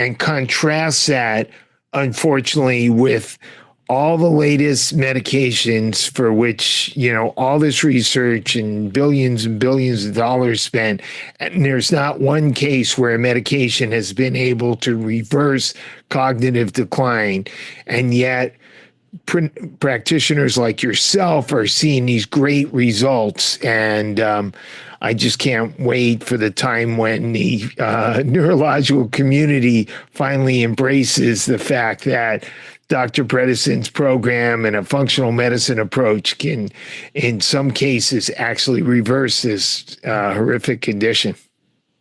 and contrast that, unfortunately, with all the latest medications for which, all this research and billions of dollars spent. And there's not one case where a medication has been able to reverse cognitive decline. And yet, practitioners like yourself are seeing these great results. And I just can't wait for the time when the neurological community finally embraces the fact that Dr. Bredesen's program and a functional medicine approach can, in some cases, actually reverse this horrific condition.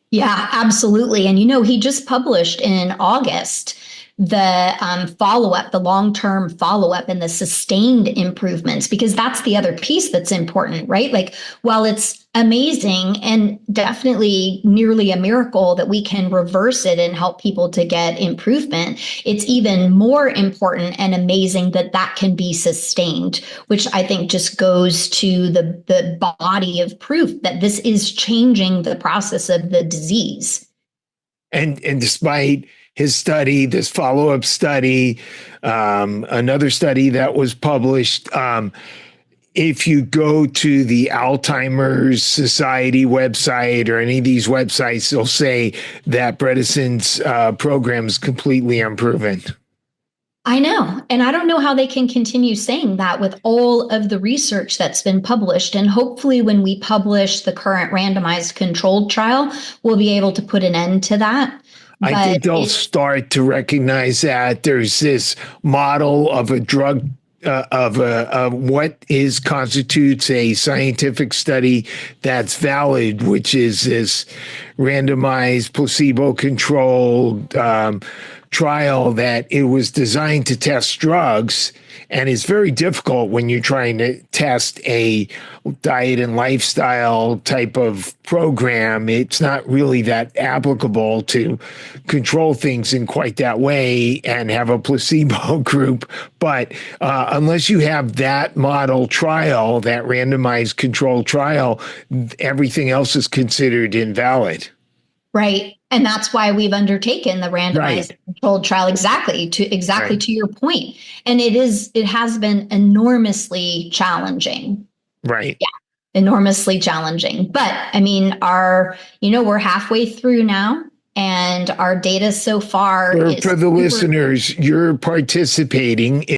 Yeah, absolutely. And, he just published in August the follow-up, the long-term follow-up and the sustained improvements, because that's the other piece that's important, right? Like, while it's amazing and definitely nearly a miracle that we can reverse it and help people to get improvement, it's even more important and amazing that that can be sustained, which I think just goes to the body of proof that this is changing the process of the disease. And despite his study, this follow-up study, another study that was published, if you go to the Alzheimer's Society website or any of these websites, they'll say that Bredesen's program is completely unproven. I know. And I don't know how they can continue saying that with all of the research that's been published. And hopefully when we publish the current randomized controlled trial, we'll be able to put an end to that. I think they'll start to recognize that there's this model of a drug of what constitutes a scientific study that's valid, which is this randomized placebo-controlled trial that it was designed to test drugs. And it's very difficult when you're trying to test a diet and lifestyle type of program. It's not really that applicable to control things in quite that way and have a placebo group. But unless you have that model trial, that randomized control trial, everything else is considered invalid. Right. And that's why we've undertaken the randomized controlled trial exactly to your point. And it has been enormously challenging. Right. Yeah. Enormously challenging. But I mean, we're halfway through now, and our data so far for the listeners, you're participating in